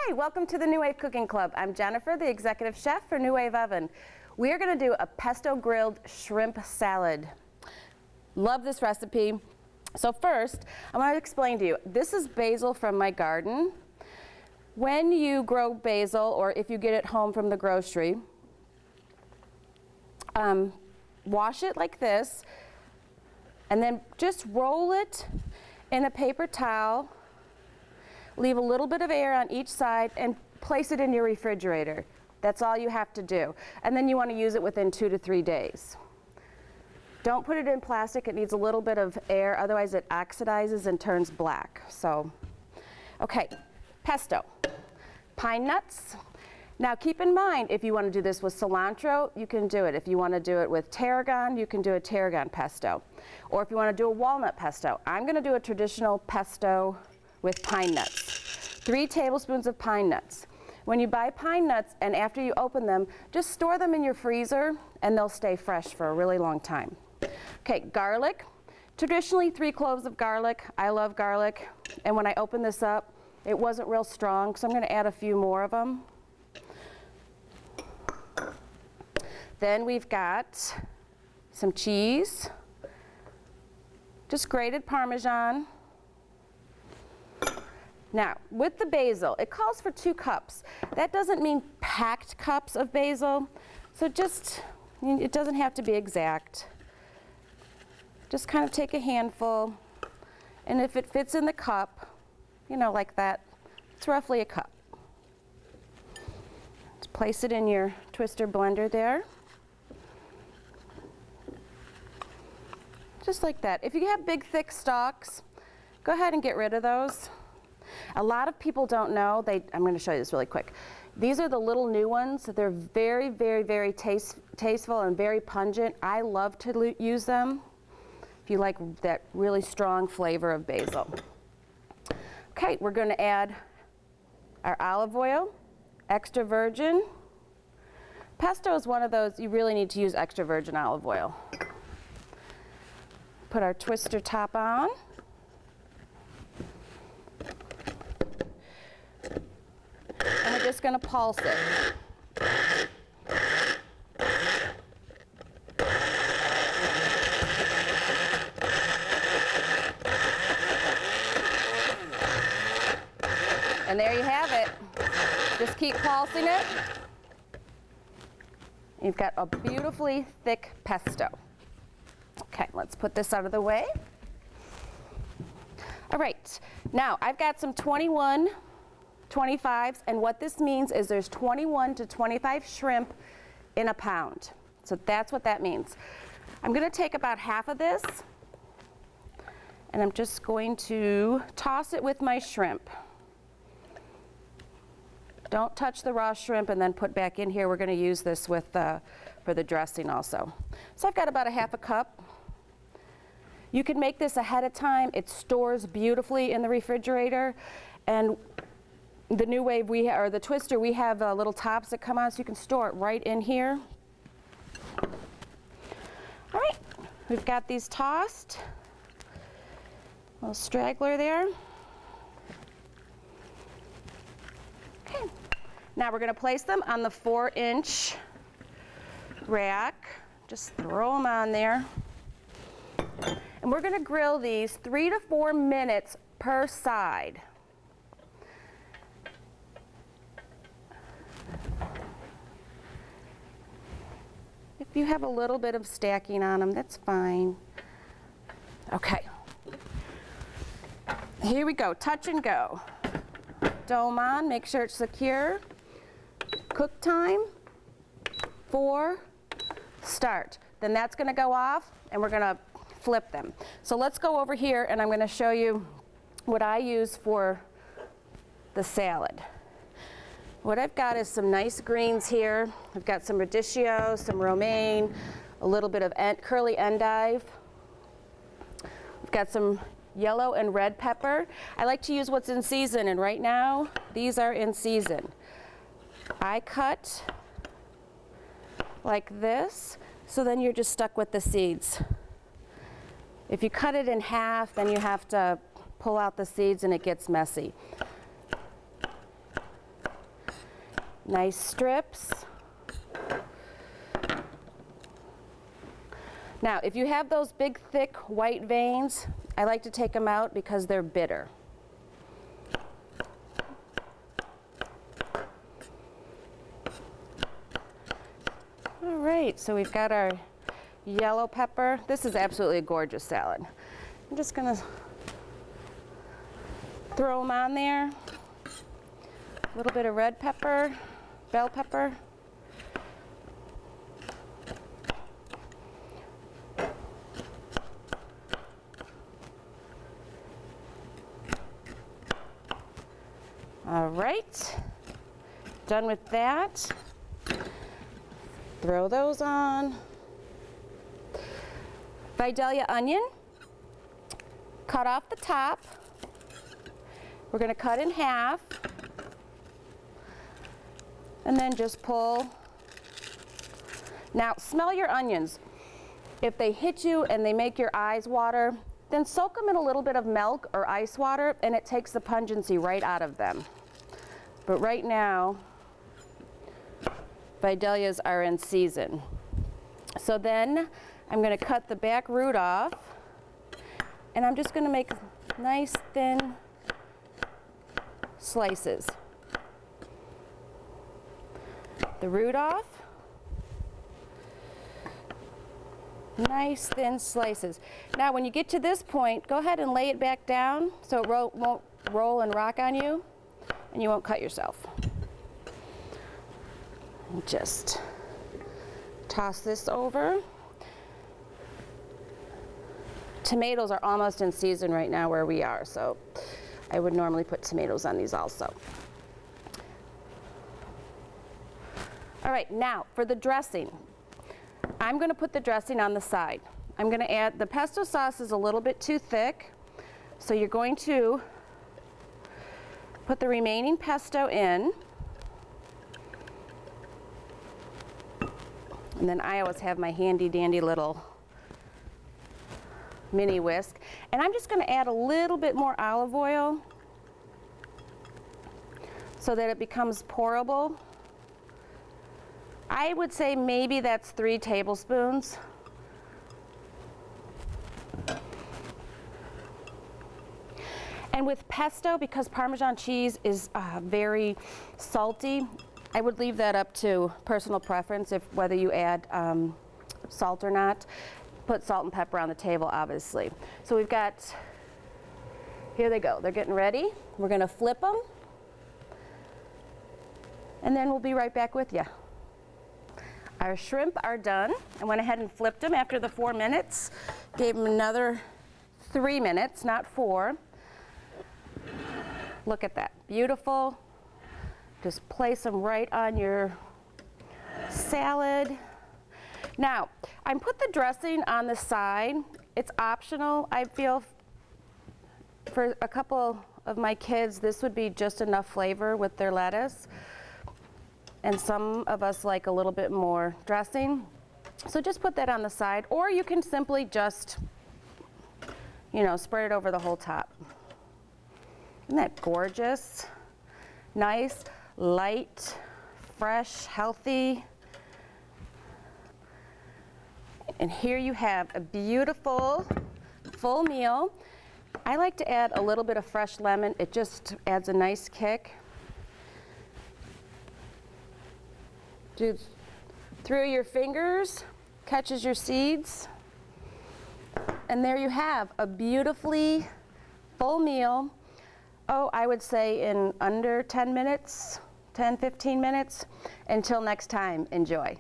Hi, welcome to the New Wave Cooking Club. I'm Jennifer, the executive chef for New Wave Oven. We are going to do a pesto grilled shrimp salad. Love this recipe. So first, I want to explain to you, this is basil from my garden. When you grow basil, or if you get it home from the grocery, wash it like this, and then just roll it in a paper towel. Leave a little bit of air on each side and place it in your refrigerator. That's all you have to do. And then you want to use it within 2 to 3 days. Don't put it in plastic. It needs a little bit of air, otherwise it oxidizes and turns black. So, okay, pesto, pine nuts. Now keep in mind, if you want to do this with cilantro, you can do it. If you want to do it with tarragon, you can do a tarragon pesto. Or if you want to do a walnut pesto, I'm going to do a traditional pesto with pine nuts. 3 tablespoons of pine nuts. When you buy pine nuts and after you open them, just store them in your freezer and they'll stay fresh for a really long time. Okay, garlic. Traditionally 3 cloves of garlic. I love garlic. And when I opened this up, it wasn't real strong, so I'm going to add a few more of them. Then we've got some cheese, just grated Parmesan. Now, with the basil, it calls for 2 cups. That doesn't mean packed cups of basil, so just, it doesn't have to be exact. Just kind of take a handful, and if it fits in the cup, you know, like that, it's roughly a cup. Just place it in your twister blender there. Just like that. If you have big, thick stalks, go ahead and get rid of those. A lot of people don't know, I'm going to show you this really quick. These are the little new ones. They're very, very, very tasteful and very pungent. I love to use them if you like that really strong flavor of basil. Okay, we're going to add our olive oil, extra virgin. Pesto is one of those, you really need to use extra virgin olive oil. Put our twister top on. And we're just going to pulse it. And there you have it. Just keep pulsing it. You've got a beautifully thick pesto. Okay, let's put this out of the way. All right, now I've got some 25s, and what this means is there's 21 to 25 shrimp in a pound. So that's what that means. I'm going to take about half of this, and I'm just going to toss it with my shrimp. Don't touch the raw shrimp and then put back in here. We're going to use this with for the dressing also. So I've got about a half a cup. You can make this ahead of time. It stores beautifully in the refrigerator, and the New Wave or the twister, we have little tops that come on, so you can store it right in here. All right, we've got these tossed. A little straggler there. Okay, now we're going to place them on the 4-inch rack. Just throw them on there. And we're going to grill these 3 to 4 minutes per side. If you have a little bit of stacking on them, that's fine. Okay. Here we go, touch and go. Dome on, make sure it's secure. Cook time, 4, start. Then that's going to go off, and we're going to flip them. So let's go over here, and I'm going to show you what I use for the salad. What I've got is some nice greens here. I've got some radicchio, some romaine, a little bit of curly endive. I've got some yellow and red pepper. I like to use what's in season, and right now, these are in season. I cut like this, so then you're just stuck with the seeds. If you cut it in half, then you have to pull out the seeds and it gets messy. Nice strips. Now, if you have those big, thick, white veins, I like to take them out because they're bitter. All right, so we've got our yellow pepper. This is absolutely a gorgeous salad. I'm just gonna throw them on there. A little bit of red pepper, bell pepper. All right, done with that. Throw those on. Vidalia onion, cut off the top. We're going to cut in half and then just pull. Now smell your onions. If they hit you and they make your eyes water, then soak them in a little bit of milk or ice water and it takes the pungency right out of them. But right now, Vidalias are in season. So then I'm going to cut the back root off and I'm just going to make nice thin slices. The root off, nice thin slices. Now when you get to this point, go ahead and lay it back down so it won't roll and rock on you and you won't cut yourself. And just toss this over. Tomatoes are almost in season right now where we are, so I would normally put tomatoes on these also. All right, now for the dressing. I'm going to put the dressing on the side. I'm going to add, the pesto sauce is a little bit too thick, so you're going to put the remaining pesto in. And then I always have my handy dandy little mini whisk. And I'm just going to add a little bit more olive oil so that it becomes pourable. I would say maybe that's 3 tablespoons. And with pesto, because Parmesan cheese is very salty, I would leave that up to personal preference if whether you add salt or not. Put salt and pepper on the table, obviously. So we've got, here they go. They're getting ready. We're going to flip them. And then we'll be right back with you. Our shrimp are done. I went ahead and flipped them after the 4 minutes. Gave them another 3 minutes, not 4. Look at that, beautiful. Just place them right on your salad. Now, I put the dressing on the side. It's optional, I feel. For a couple of my kids, this would be just enough flavor with their lettuce. And some of us like a little bit more dressing. So just put that on the side, or you can simply just, spread it over the whole top. Isn't that gorgeous? Nice, light, fresh, healthy. And here you have a beautiful full meal. I like to add a little bit of fresh lemon. It just adds a nice kick. Do through your fingers, catches your seeds. And there you have a beautifully full meal. Oh, I would say in under 10 minutes, 10, 15 minutes. Until next time, enjoy.